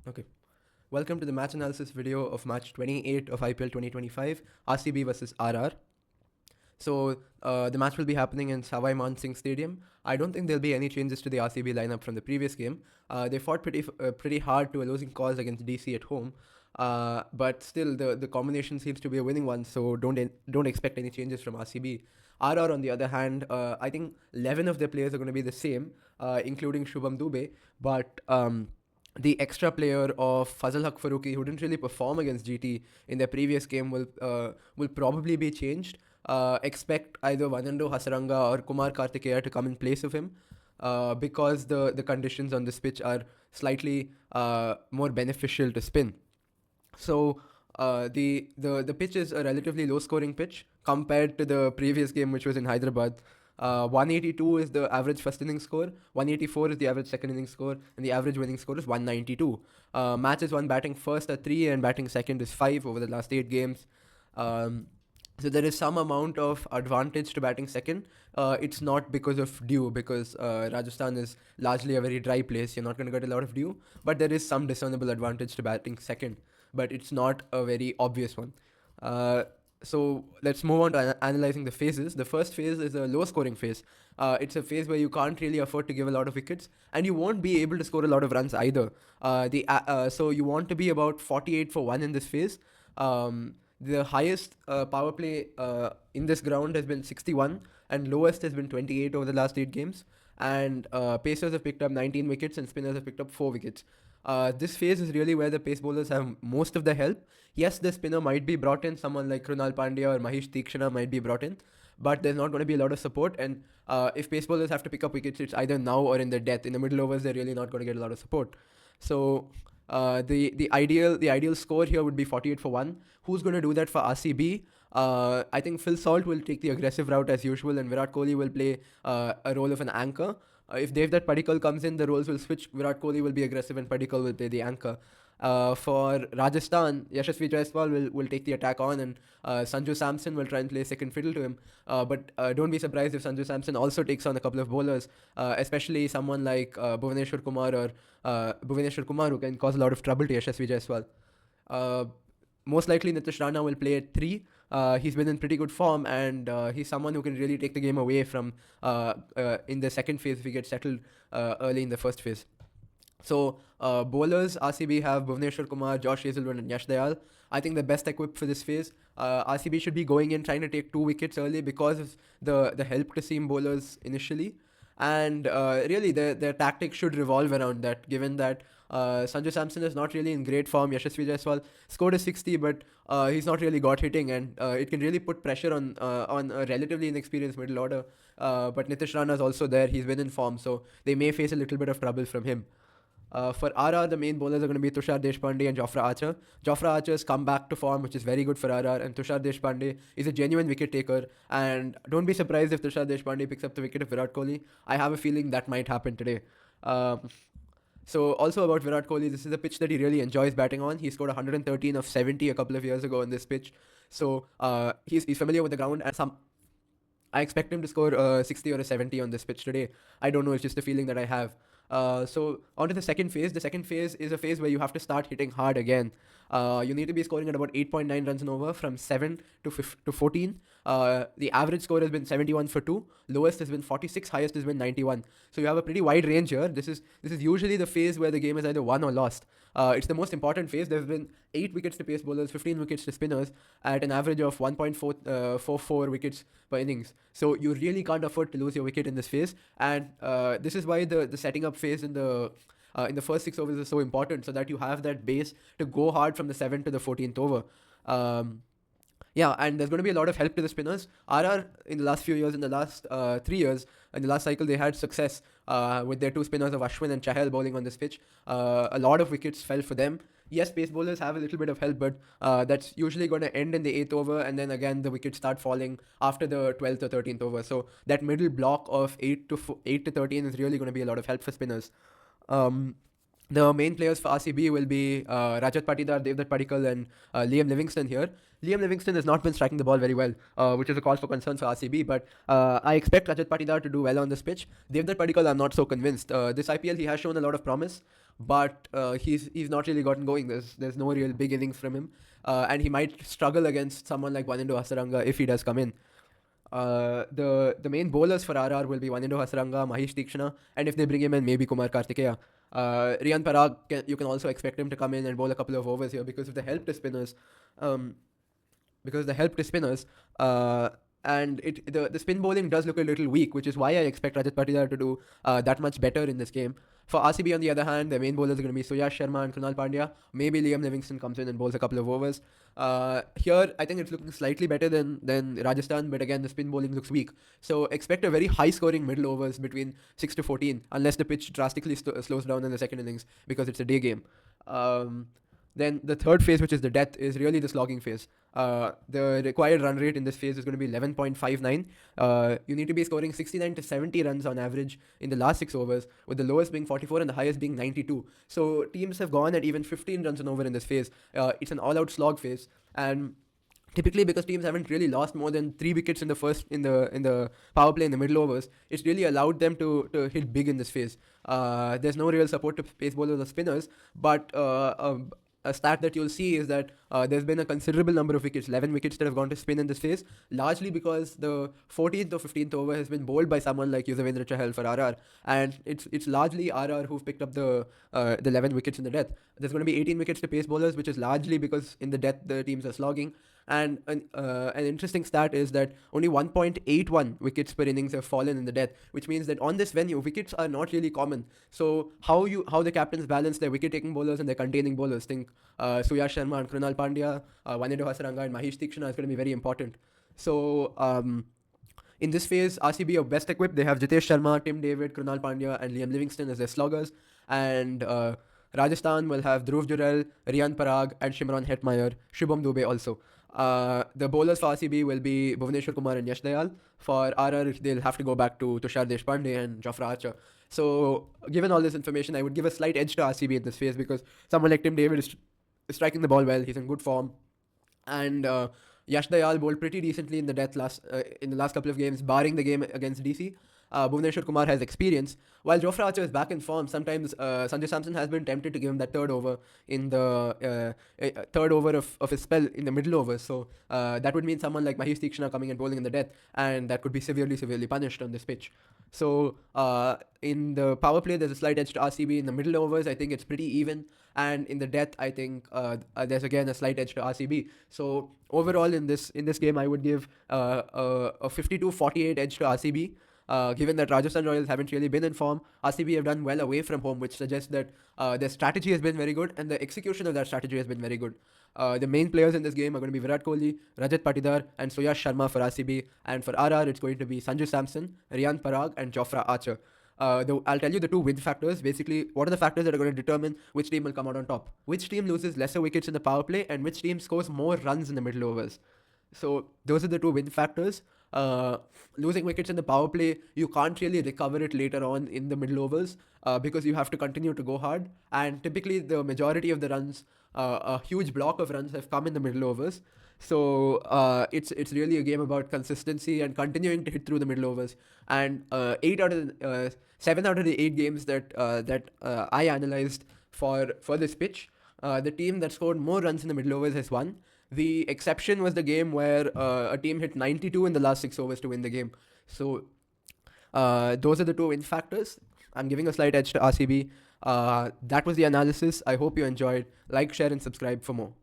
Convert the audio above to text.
Okay. Welcome to the match analysis video of match 28 of IPL 2025, RCB versus RR. So the match will be happening in Savai Man Singh Stadium. I don't think there'll be any changes to the RCB lineup from the previous game. They fought pretty hard to a losing cause against DC at home. But still, the combination seems to be a winning one. So don't expect any changes from RCB. RR, on the other hand, I think 11 of their players are going to be the same, including Shubham Dubey. But the extra player of Fazal Haq Faruqi, who didn't really perform against GT in their previous game, will probably be changed. Expect either Vanando Hasaranga or Kumar Kartikeya to come in place of him, because the conditions on this pitch are slightly more beneficial to spin. So the pitch is a relatively low scoring pitch compared to the previous game, which was in Hyderabad. 182 is the average first inning score, 184 is the average second inning score, and the average winning score is 192. Matches won batting first at 3 and batting second is 5 over the last 8 games. So there is some amount of advantage to batting second. It's not because of dew, because Rajasthan is largely a very dry place. You're not going to get a lot of dew, but there is some discernible advantage to batting second, but it's not a very obvious one. So let's move on to analyzing the phases. The first phase is a low scoring phase. It's a phase where you can't really afford to give a lot of wickets, and you won't be able to score a lot of runs either. So you want to be about 48 for 1 in this phase. The highest power play in this ground has been 61, and lowest has been 28 over the last 8 games. And Pacers have picked up 19 wickets, and spinners have picked up 4 wickets. This phase is really where the pace bowlers have most of the help. Yes, the spinner might be brought in, someone like Krunal Pandya or Mahesh Tikshana might be brought in, but there's not going to be a lot of support. And if pace bowlers have to pick up wickets, it's either now or in the death. In the middle overs, they're really not going to get a lot of support. So the ideal score here would be 48 for 1. Who's going to do that for RCB? I think Phil Salt will take the aggressive route as usual, and Virat Kohli will play a role of an anchor. If Devdutt Padikkal comes in, the roles will switch. Virat Kohli will be aggressive and Padikkal will play the anchor. For Rajasthan, Yashasvi Jaiswal will take the attack on, and Sanju Samson will try and play second fiddle to him. But don't be surprised if Sanju Samson also takes on a couple of bowlers, especially someone like Bhuvaneshwar Kumar or Bhuvaneshwar Kumar, who can cause a lot of trouble to Yashasvi Jaiswal. Most likely Nitish Rana will play at 3. He's been in pretty good form, and he's someone who can really take the game away from in the second phase if he gets settled early in the first phase. So bowlers, RCB have Bhuvaneshwar Kumar, Josh Hazelwood and Yash Dayal. I think the best equipped for this phase. RCB should be going in trying to take 2 wickets early because of the help to seam bowlers initially. And really their tactics should revolve around that, given that Sanju Samson is not really in great form. Yashasvi Jaiswal scored a 60, but he's not really got hitting, and it can really put pressure on a relatively inexperienced middle order. But Nitish Rana is also there. He's been in form, so they may face a little bit of trouble from him. For RR, the main bowlers are going to be Tushar Deshpande and Jofra Archer. Jofra Archer has come back to form, which is very good for RR, and Tushar Deshpande is a genuine wicket taker. And don't be surprised if Tushar Deshpande picks up the wicket of Virat Kohli. I have a feeling that might happen today. So also about Virat Kohli, this is a pitch that he really enjoys batting on. He scored 113 of 70 a couple of years ago on this pitch. So he's familiar with the ground, and I expect him to score a 60 or a 70 on this pitch today. I don't know, it's just a feeling that I have. So on to the second phase. The second phase is a phase where you have to start hitting hard again. You need to be scoring at about 8.9 runs an over from 7 to 14. The average score has been 71 for 2. Lowest has been 46. Highest has been 91. So you have a pretty wide range here. This is usually the phase where the game is either won or lost. It's the most important phase. There have been 8 wickets to pace bowlers, 15 wickets to spinners, at an average of 1.44 wickets per innings. So you really can't afford to lose your wicket in this phase, and this is why the setting up phase in the first 6 overs is so important, so that you have that base to go hard from the 7th to the 14th over. Yeah, and there's going to be a lot of help to the spinners. RR in the last few years, in the last 3 years, in the last cycle, they had success with their 2 spinners of Ashwin and Chahal bowling on this pitch. A lot of wickets fell for them. Yes, pace bowlers have a little bit of help, but that's usually going to end in the 8th over, and then again the wickets start falling after the 12th or 13th over. So that middle block of 8 to 13 is really going to be a lot of help for spinners. The main players for RCB will be Rajat Patidar, Devdutt Padikkal, and Liam Livingston here. Liam Livingston has not been striking the ball very well, which is a cause for concern for RCB. But I expect Rajat Patidar to do well on this pitch. Devdutt Padikkal, I'm not so convinced. This IPL, he has shown a lot of promise, but he's not really gotten going. There's no real big innings from him, and he might struggle against someone like Wanindu Hasaranga if he does come in. The main bowlers for RR will be Wanindu Hasaranga, Mahesh Deekshana, and if they bring him in, maybe Kumar Kartikeya. Riyan Parag, you can also expect him to come in and bowl a couple of overs here because of the help to spinners. Um, because the help to spinners, and the spin bowling does look a little weak, which is why I expect Rajat Patidar to do that much better in this game. For RCB, on the other hand, the main bowlers are going to be Suyash Sharma and Krunal Pandya. Maybe Liam Livingston comes in and bowls a couple of overs. Here, I think it's looking slightly better than Rajasthan, but again, the spin bowling looks weak. So expect a very high-scoring middle overs between 6 to 14, unless the pitch drastically slows down in the second innings because it's a day game. Then the third phase, which is the death, is really the slogging phase. The required run rate in this phase is going to be 11.59. You need to be scoring 69 to 70 runs on average in the last 6 overs, with the lowest being 44 and the highest being 92. So teams have gone at even 15 runs and over in this phase. It's an all-out slog phase, and typically because teams haven't really lost more than 3 wickets in the power play in the middle overs, it's really allowed them to hit big in this phase. There's no real support to pace bowlers or spinners, but a stat that you'll see is that there's been a considerable number of wickets, 11 wickets that have gone to spin in this phase, largely because the 14th or 15th over has been bowled by someone like Yuzvendra Chahal for RR, and it's largely RR who've picked up the 11 wickets in the death. There's going to be 18 wickets to pace bowlers, which is largely because in the death the teams are slogging. And an interesting stat is that only 1.81 wickets per innings have fallen in the death, which means that on this venue, wickets are not really common. So how the captains balance their wicket-taking bowlers and their containing bowlers, think Suyash Sharma and Krunal Pandya, Wanindu Hasaranga and Mahesh Deekshana is going to be very important. So in this phase, RCB are best equipped. They have Jitesh Sharma, Tim David, Krunal Pandya and Liam Livingston as their sloggers. And Rajasthan will have Dhruv Jurel, Riyan Parag and Shimron Hetmeyer, Shubham Dubey also. The bowlers for RCB will be Bhuvneshwar Kumar and Yash Dayal. For RR, they'll have to go back to Tushar Deshpande and Jofra Archer. So, given all this information, I would give a slight edge to RCB in this phase because someone like Tim David is striking the ball well. He's in good form, and Yash Dayal bowled pretty decently in the last couple of games, barring the game against DC. Bhuvneshwar Kumar has experience. While Jofra Archer is back in form, sometimes Sanjay Samson has been tempted to give him that third over in the third over of his spell in the middle overs. So that would mean someone like Mahesh Deekshana coming and bowling in the death, and that could be severely punished on this pitch. So in the power play, there's a slight edge to RCB. In the middle overs, I think it's pretty even. And in the death, I think there's again a slight edge to RCB. So overall, in this game, I would give a 52-48 edge to RCB. Given that Rajasthan Royals haven't really been in form, RCB have done well away from home, which suggests that their strategy has been very good and the execution of that strategy has been very good. The main players in this game are going to be Virat Kohli, Rajat Patidar and Suyash Sharma for RCB, and for RR it's going to be Sanju Samson, Riyan Parag and Jofra Archer. I'll tell you the 2 win factors. Basically, what are the factors that are going to determine which team will come out on top? Which team loses lesser wickets in the power play and which team scores more runs in the middle overs? So those are the 2 win factors. Losing wickets in the power play, you can't really recover it later on in the middle overs because you have to continue to go hard, and typically the majority of the runs, a huge block of runs have come in the middle overs. So it's really a game about consistency and continuing to hit through the middle overs. And 7 out of the 8 games that I analyzed for this pitch, the team that scored more runs in the middle overs has won. The exception was the game where a team hit 92 in the last 6 overs to win the game. So those are the 2 win factors. I'm giving a slight edge to RCB. That was the analysis. I hope you enjoyed. Like, share and subscribe for more.